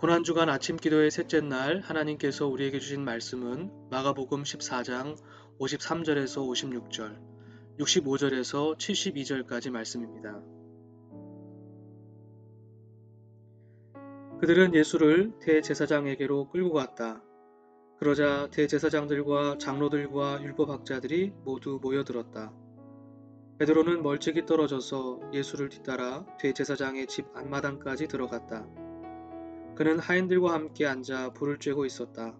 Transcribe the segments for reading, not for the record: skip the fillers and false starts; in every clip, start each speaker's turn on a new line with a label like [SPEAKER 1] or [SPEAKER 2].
[SPEAKER 1] 고난주간 아침 기도의 셋째 날 하나님께서 우리에게 주신 말씀은 마가복음 14장 53절에서 56절, 65절에서 72절까지 말씀입니다. 그들은 예수를 대제사장에게로 끌고 갔다. 그러자 대제사장들과 장로들과 율법학자들이 모두 모여들었다. 베드로는 멀찍이 떨어져서 예수를 뒤따라 대제사장의 집 앞마당까지 들어갔다. 그는 하인들과 함께 앉아 불을 쬐고 있었다.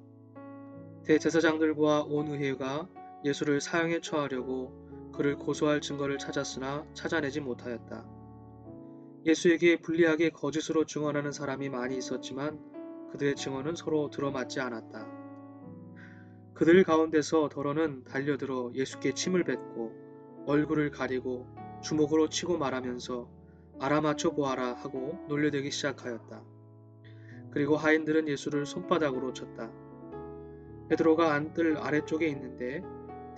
[SPEAKER 1] 대제사장들과 온 의회가 예수를 사형에 처하려고 그를 고소할 증거를 찾았으나 찾아내지 못하였다. 예수에게 불리하게 거짓으로 증언하는 사람이 많이 있었지만 그들의 증언은 서로 들어맞지 않았다. 그들 가운데서 더러는 달려들어 예수께 침을 뱉고 얼굴을 가리고 주먹으로 치고 말하면서 알아맞혀 보아라 하고 놀려대기 시작하였다. 그리고 하인들은 예수를 손바닥으로 쳤다. 베드로가 안뜰 아래쪽에 있는데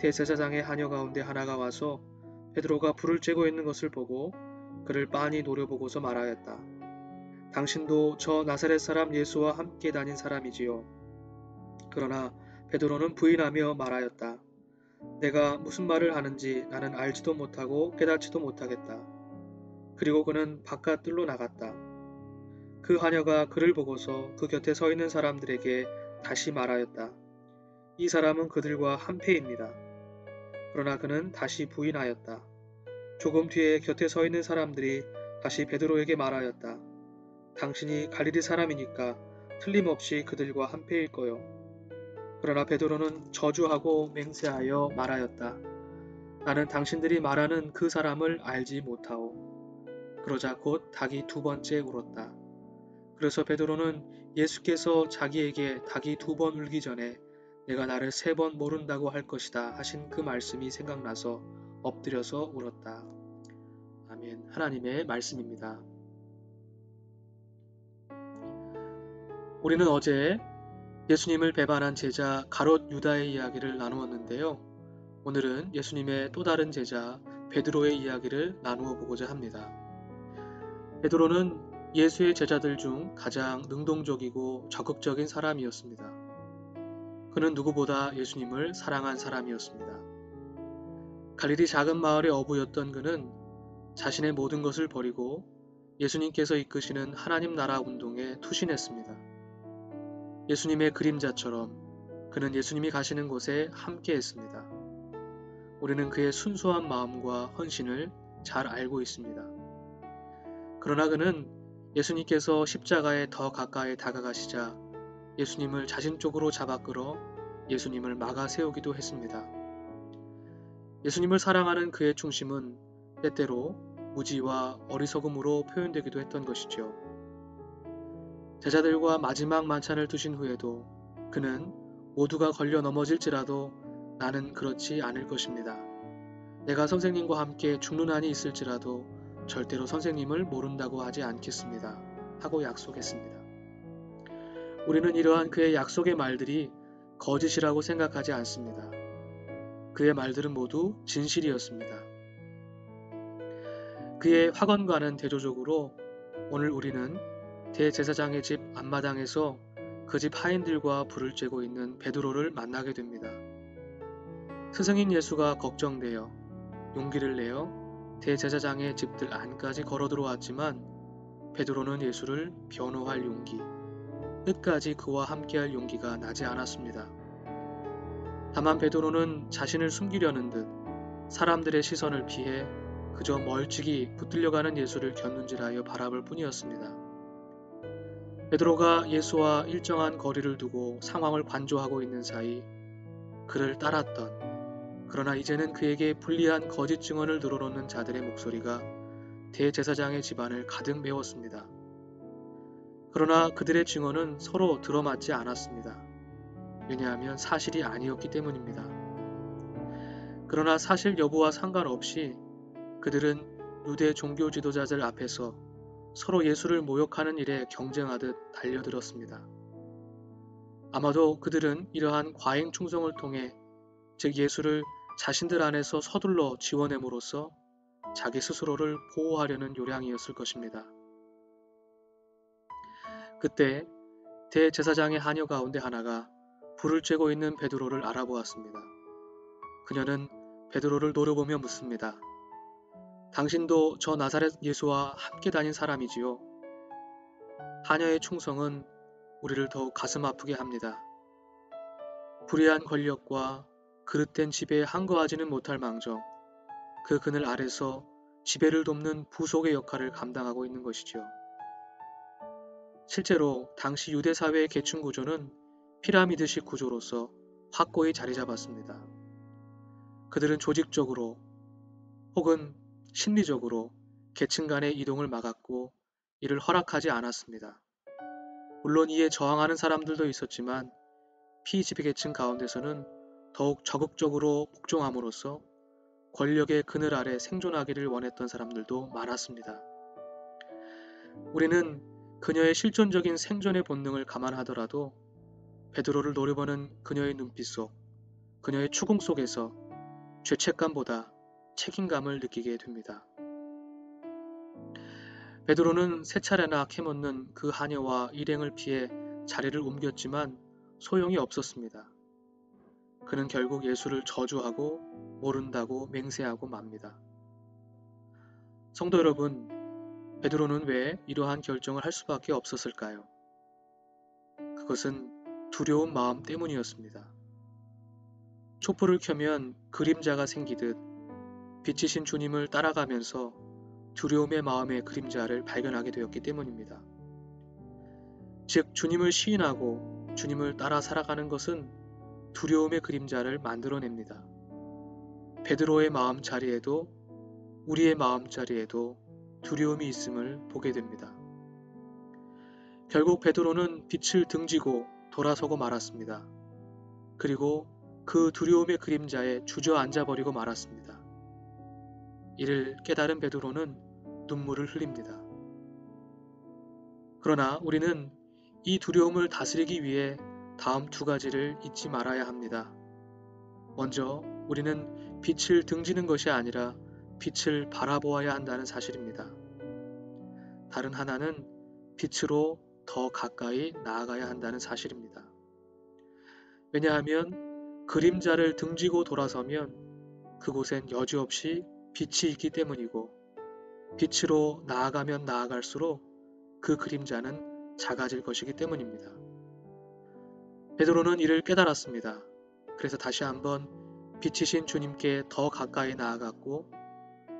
[SPEAKER 1] 대제사장의 하녀 가운데 하나가 와서 베드로가 불을 쬐고 있는 것을 보고 그를 빤히 노려보고서 말하였다. 당신도 저 나사렛 사람 예수와 함께 다닌 사람이지요. 그러나 베드로는 부인하며 말하였다. 내가 무슨 말을 하는지 나는 알지도 못하고 깨닫지도 못하겠다. 그리고 그는 바깥뜰로 나갔다. 그 하녀가 그를 보고서 그 곁에 서 있는 사람들에게 다시 말하였다. 이 사람은 그들과 한패입니다. 그러나 그는 다시 부인하였다. 조금 뒤에 곁에 서 있는 사람들이 다시 베드로에게 말하였다. 당신이 갈릴리 사람이니까 틀림없이 그들과 한패일 거요. 그러나 베드로는 저주하고 맹세하여 말하였다. 나는 당신들이 말하는 그 사람을 알지 못하오. 그러자 곧 닭이 두 번째 울었다. 그래서 베드로는 예수께서 자기에게 닭이 두 번 울기 전에 내가 나를 세 번 모른다고 할 것이다 하신 그 말씀이 생각나서 엎드려서 울었다. 아멘. 하나님의 말씀입니다. 우리는 어제 예수님을 배반한 제자 가롯 유다의 이야기를 나누었는데요. 오늘은 예수님의 또 다른 제자 베드로의 이야기를 나누어 보고자 합니다. 베드로는 예수의 제자들 중 가장 능동적이고 적극적인 사람이었습니다. 그는 누구보다 예수님을 사랑한 사람이었습니다. 갈릴리 작은 마을의 어부였던 그는 자신의 모든 것을 버리고 예수님께서 이끄시는 하나님 나라 운동에 투신했습니다. 예수님의 그림자처럼 그는 예수님이 가시는 곳에 함께 했습니다. 우리는 그의 순수한 마음과 헌신을 잘 알고 있습니다. 그러나 그는 예수님께서 십자가에 더 가까이 다가가시자 예수님을 자신 쪽으로 잡아 끌어 예수님을 막아 세우기도 했습니다. 예수님을 사랑하는 그의 중심은 때때로 무지와 어리석음으로 표현되기도 했던 것이죠. 제자들과 마지막 만찬을 드신 후에도 그는 모두가 걸려 넘어질지라도 나는 그렇지 않을 것입니다. 내가 선생님과 함께 죽는 한이 있을지라도 절대로 선생님을 모른다고 하지 않겠습니다. 하고 약속했습니다. 우리는 이러한 그의 약속의 말들이 거짓이라고 생각하지 않습니다. 그의 말들은 모두 진실이었습니다. 그의 확언과는 대조적으로 오늘 우리는 대제사장의 집 앞마당에서 그 집 하인들과 불을 쬐고 있는 베드로를 만나게 됩니다. 스승인 예수가 걱정되어 용기를 내어 대제사장의 집들 안까지 걸어 들어왔지만 베드로는 예수를 변호할 용기, 끝까지 그와 함께할 용기가 나지 않았습니다. 다만 베드로는 자신을 숨기려는 듯 사람들의 시선을 피해 그저 멀찍이 붙들려가는 예수를 곁눈질하여 바라볼 뿐이었습니다. 베드로가 예수와 일정한 거리를 두고 상황을 관조하고 있는 사이 그를 따랐던, 그러나 이제는 그에게 불리한 거짓 증언을 늘어놓는 자들의 목소리가 대제사장의 집안을 가득 메웠습니다. 그러나 그들의 증언은 서로 들어맞지 않았습니다. 왜냐하면 사실이 아니었기 때문입니다. 그러나 사실 여부와 상관없이 그들은 유대 종교 지도자들 앞에서 서로 예수를 모욕하는 일에 경쟁하듯 달려들었습니다. 아마도 그들은 이러한 과잉 충성을 통해 즉 예수를 자신들 안에서 서둘러 지원함으로써 자기 스스로를 보호하려는 요량이었을 것입니다. 그때 대제사장의 하녀 가운데 하나가 불을 쬐고 있는 베드로를 알아보았습니다. 그녀는 베드로를 노려보며 묻습니다. 당신도 저 나사렛 예수와 함께 다닌 사람이지요? 하녀의 충성은 우리를 더욱 가슴 아프게 합니다. 불의한 권력과 그릇된 지배에 항거하지는 못할 망정 그 그늘 아래서 지배를 돕는 부속의 역할을 감당하고 있는 것이죠. 실제로 당시 유대 사회의 계층 구조는 피라미드식 구조로서 확고히 자리 잡았습니다. 그들은 조직적으로 혹은 심리적으로 계층 간의 이동을 막았고 이를 허락하지 않았습니다. 물론 이에 저항하는 사람들도 있었지만 피지배계층 가운데서는 더욱 적극적으로 복종함으로써 권력의 그늘 아래 생존하기를 원했던 사람들도 많았습니다. 우리는 그녀의 실존적인 생존의 본능을 감안하더라도 베드로를 노려보는 그녀의 눈빛 속, 그녀의 추궁 속에서 죄책감보다 책임감을 느끼게 됩니다. 베드로는 세 차례나 캐묻는 그 하녀와 일행을 피해 자리를 옮겼지만 소용이 없었습니다. 그는 결국 예수를 저주하고 모른다고 맹세하고 맙니다. 성도 여러분, 베드로는 왜 이러한 결정을 할 수밖에 없었을까요? 그것은 두려운 마음 때문이었습니다. 촛불을 켜면 그림자가 생기듯 빛이신 주님을 따라가면서 두려움의 마음의 그림자를 발견하게 되었기 때문입니다. 즉 주님을 시인하고 주님을 따라 살아가는 것은 두려움의 그림자를 만들어냅니다. 베드로의 마음 자리에도 우리의 마음 자리에도 두려움이 있음을 보게 됩니다. 결국 베드로는 빛을 등지고 돌아서고 말았습니다. 그리고 그 두려움의 그림자에 주저앉아 버리고 말았습니다. 이를 깨달은 베드로는 눈물을 흘립니다. 그러나 우리는 이 두려움을 다스리기 위해 다음 두 가지를 잊지 말아야 합니다. 먼저 우리는 빛을 등지는 것이 아니라 빛을 바라보아야 한다는 사실입니다. 다른 하나는 빛으로 더 가까이 나아가야 한다는 사실입니다. 왜냐하면 그림자를 등지고 돌아서면 그곳엔 여지없이 빛이 있기 때문이고 빛으로 나아가면 나아갈수록 그 그림자는 작아질 것이기 때문입니다. 베드로는 이를 깨달았습니다. 그래서 다시 한번 빛이신 주님께 더 가까이 나아갔고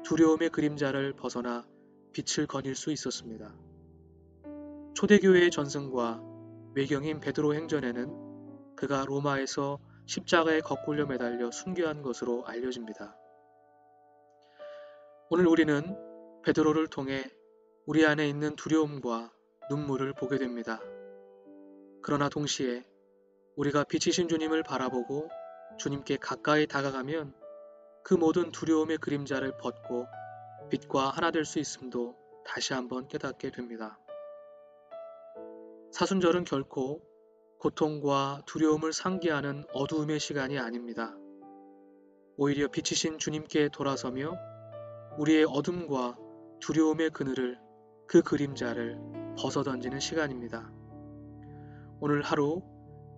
[SPEAKER 1] 두려움의 그림자를 벗어나 빛을 거닐 수 있었습니다. 초대교회의 전승과 외경인 베드로 행전에는 그가 로마에서 십자가에 거꾸려 매달려 순교한 것으로 알려집니다. 오늘 우리는 베드로를 통해 우리 안에 있는 두려움과 눈물을 보게 됩니다. 그러나 동시에 우리가 빛이신 주님을 바라보고 주님께 가까이 다가가면 그 모든 두려움의 그림자를 벗고 빛과 하나 될 수 있음도 다시 한번 깨닫게 됩니다. 사순절은 결코 고통과 두려움을 상기하는 어두움의 시간이 아닙니다. 오히려 빛이신 주님께 돌아서며 우리의 어둠과 두려움의 그늘을 그 그림자를 벗어던지는 시간입니다. 오늘 하루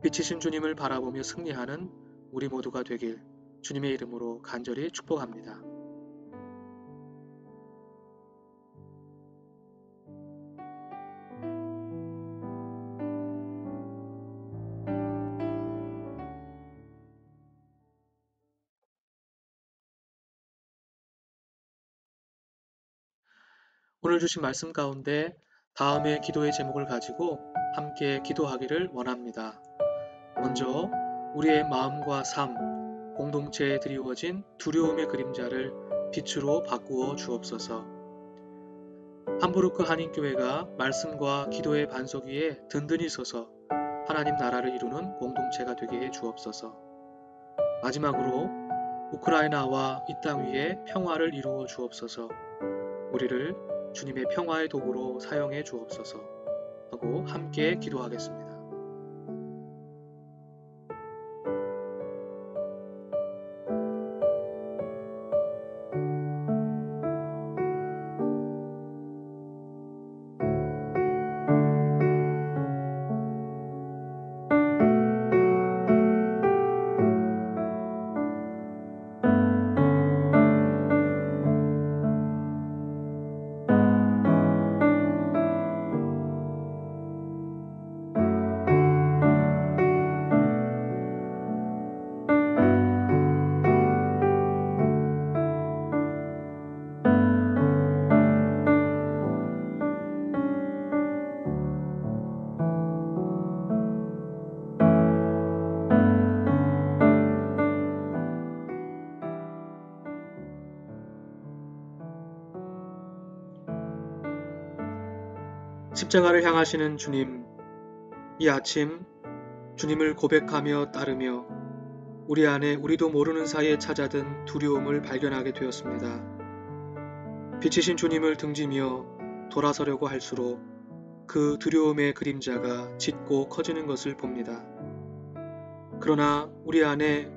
[SPEAKER 1] 빛이신 주님을 바라보며 승리하는 우리 모두가 되길 주님의 이름으로 간절히 축복합니다. 오늘 주신 말씀 가운데 다음의 기도의 제목을 가지고 함께 기도하기를 원합니다. 먼저 우리의 마음과 삶, 공동체에 드리워진 두려움의 그림자를 빛으로 바꾸어 주옵소서. 함부르크 한인교회가 말씀과 기도의 반석 위에 든든히 서서 하나님 나라를 이루는 공동체가 되게 해 주옵소서. 마지막으로 우크라이나와 이 땅 위에 평화를 이루어 주옵소서. 우리를 주님의 평화의 도구로 사용해 주옵소서 하고 함께 기도하겠습니다. 십자가를 향하시는 주님, 이 아침 주님을 고백하며 따르며 우리 안에 우리도 모르는 사이에 찾아든 두려움을 발견하게 되었습니다. 빛이신 주님을 등지며 돌아서려고 할수록 그 두려움의 그림자가 짙고 커지는 것을 봅니다. 그러나 우리 안에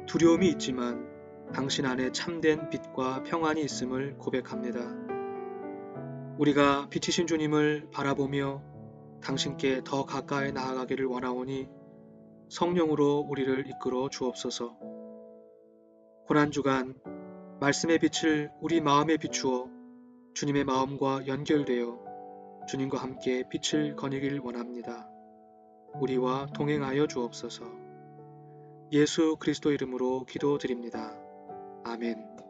[SPEAKER 1] 두려움이 있지만 당신 안에 참된 빛과 평안이 있음을 고백합니다. 우리가 빛이신 주님을 바라보며 당신께 더 가까이 나아가기를 원하오니 성령으로 우리를 이끌어 주옵소서. 고난주간 말씀의 빛을 우리 마음에 비추어 주님의 마음과 연결되어 주님과 함께 빛을 거니길 원합니다. 우리와 동행하여 주옵소서. 예수 그리스도 이름으로 기도드립니다. 아멘.